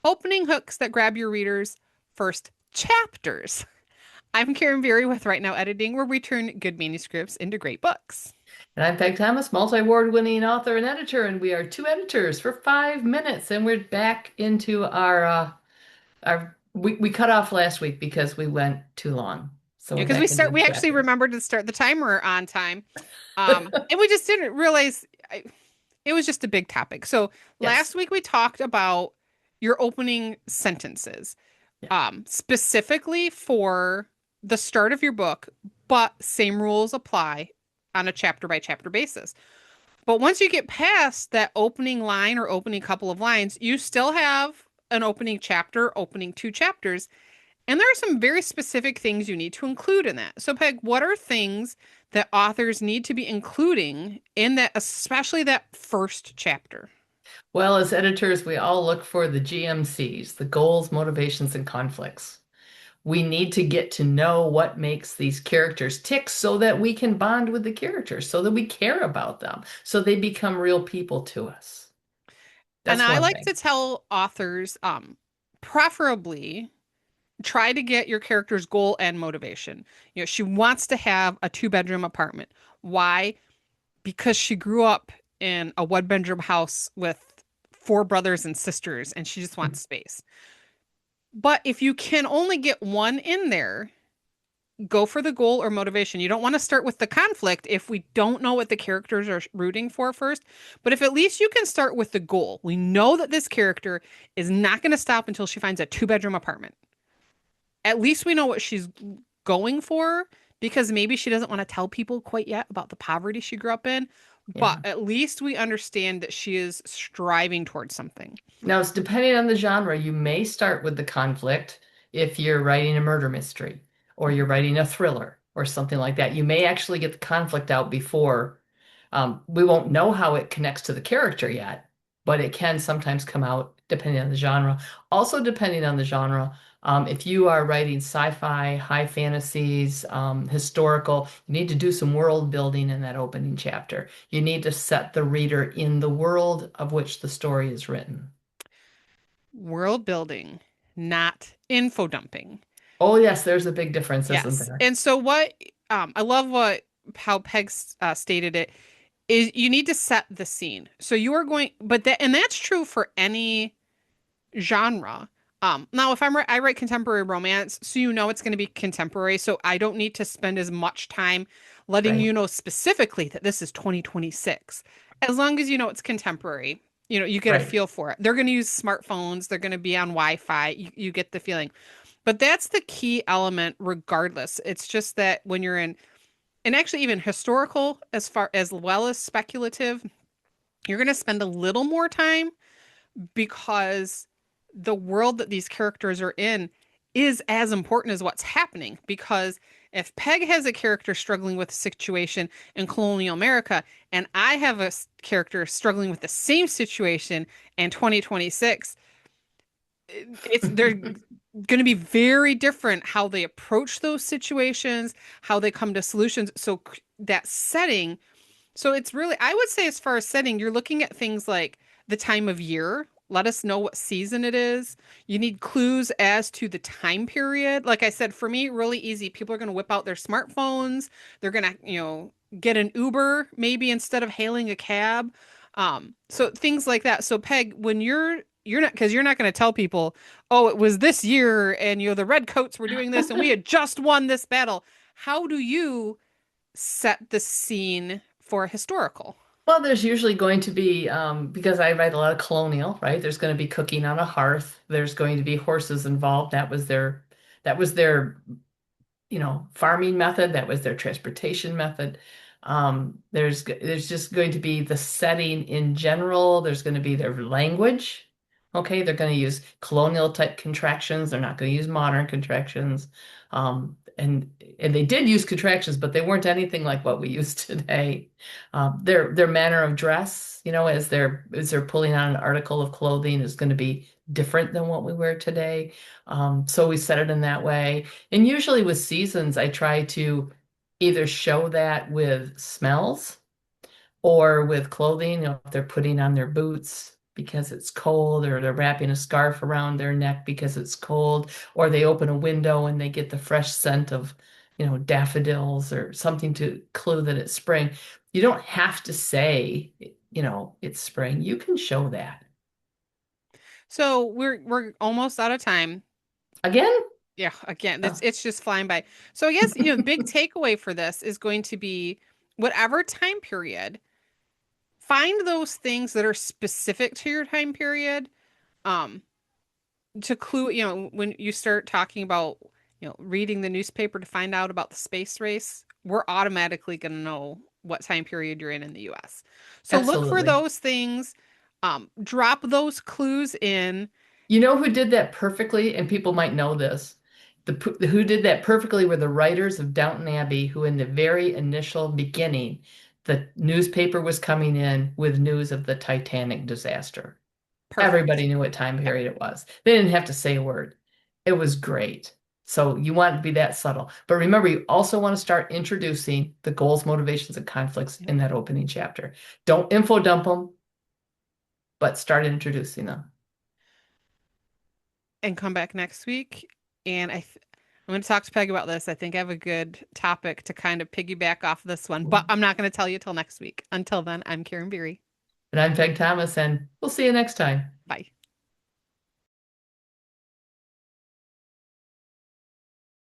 Opening hooks that grab your readers' first chapters. I'm Karen Berry with Right Now Editing, where we turn good manuscripts into great books. And I'm Peg Thomas, multi-award winning author and editor, and we are two editors for 5 minutes, and we're back into our we cut off last week because we went too long. So Yeah, we're because back into a we actually chapter. remembered to start the timer on time. And we just didn't realize it was just a big topic. So Yes. last week we talked about your opening sentences, Yeah. specifically for the start of your book, but same rules apply on a chapter by chapter basis. But once you get past that opening line or opening couple of lines, you still have an opening chapter, opening two chapters, and there are some very specific things you need to include in that. So, Peg, what are things that authors need to be including in that, especially that first chapter? Well, as editors, we all look for the GMCs, the goals, motivations, and conflicts. We need to get to know what makes these characters tick so that we can bond with the characters, so that we care about them, so they become real people to us. And That's I one like to thing. tell authors, preferably try to get your character's goal and motivation. She wants to have a two-bedroom apartment. Why? Because she grew up in a one-bedroom house with four brothers and sisters, and she just wants space. But if you can only get one in there, go for the goal or motivation. You don't want to start with the conflict if we don't know what the characters are rooting for first. But if at least you can start with the goal, we know that this character is not going to stop until she finds a two-bedroom apartment. At least we know what she's going for because maybe she doesn't want to tell people quite yet about the poverty she grew up in. But Yeah. at least we understand that she is striving towards something. Now, it's depending on the genre. You may start with the conflict if you're writing a murder mystery or you're writing a thriller or something like that. You may actually get the conflict out before. We won't know how it connects to the character yet, but it can sometimes come out depending on the genre. Also, depending on the genre, if you are writing sci-fi, high fantasies, historical, you need to do some world building in that opening chapter. You need to set the reader in the world of which the story is written. World building, not info dumping. Oh, yes, there's a big difference, isn't Yes. there? And so what I love what how Peg stated it is you need to set the scene. So you are going but that and that's true for any genre. Now if I write contemporary romance, so you know it's going to be contemporary, so I don't need to spend as much time letting Right, you know specifically that this is 2026. As long as you know it's contemporary, you get a right. feel for it. They're going to use smartphones, they're going to be on Wi-Fi. You get the feeling. But that's the key element regardless. It's just that when you're in, and actually even historical as far as well as speculative, you're going to spend a little more time because the world that these characters are in is as important as what's happening. Because if Peg has a character struggling with a situation in colonial America, and I have a character struggling with the same situation in 2026, they're going to be very different how they approach those situations, how they come to solutions. So that setting, so it's really, I would say, as far as setting, you're looking at things like the time of year. Let us know what season it is. You need clues as to the time period. Like I said, for me, really easy. People are going to whip out their smartphones. They're going to, get an Uber maybe instead of hailing a cab. So things like that. So Peg, when you're not because you're not going to tell people, oh, it was this year and the red coats were doing this and we had just won this battle. How do you set the scene for historical? Well, there's usually going to be, because I write a lot of colonial, right? There's going to be cooking on a hearth. There's going to be horses involved. That was their, farming method. That was their transportation method. There's just going to be the setting in general. There's going to be their language. Okay, they're going to use colonial type contractions. They're not going to use modern contractions. And they did use contractions, but they weren't anything like what we use today. Their manner of dress, as they're pulling on an article of clothing, is going to be different than what we wear today. So we set it in that way. And usually with seasons, I try to either show that with smells or with clothing, if they're putting on their boots. because it's cold, or they're wrapping a scarf around their neck because it's cold, or they open a window and they get the fresh scent of, daffodils or something to clue that it's spring. You don't have to say, it's spring. You can show that. So we're almost out of time. Again? Yeah, again, Oh, it's just flying by. So I guess, the big takeaway for this is going to be whatever time period, find those things that are specific to your time period. Um, to clue, when you start talking about, reading the newspaper to find out about the space race, we're automatically going to know what time period you're in the US. So look for absolutely. those things, drop those clues in. You know who did that perfectly, and people might know this. Who did that perfectly were the writers of Downton Abbey, who in the very initial beginning, the newspaper was coming in with news of the Titanic disaster. Perfect. Everybody knew what time Yep. period it was. They didn't have to say a word. It was great. So you want it to be that subtle. But remember, you also want to start introducing the goals, motivations, and conflicts Yep. in that opening chapter. Don't info dump them, but start introducing them. And come back next week. And I'm going to talk to Peg about this. I think I have a good topic to kind of piggyback off this one, but I'm not going to tell you till next week. Until then, I'm Karen Beery. And I'm Peg Thomas, and we'll see you next time. Bye.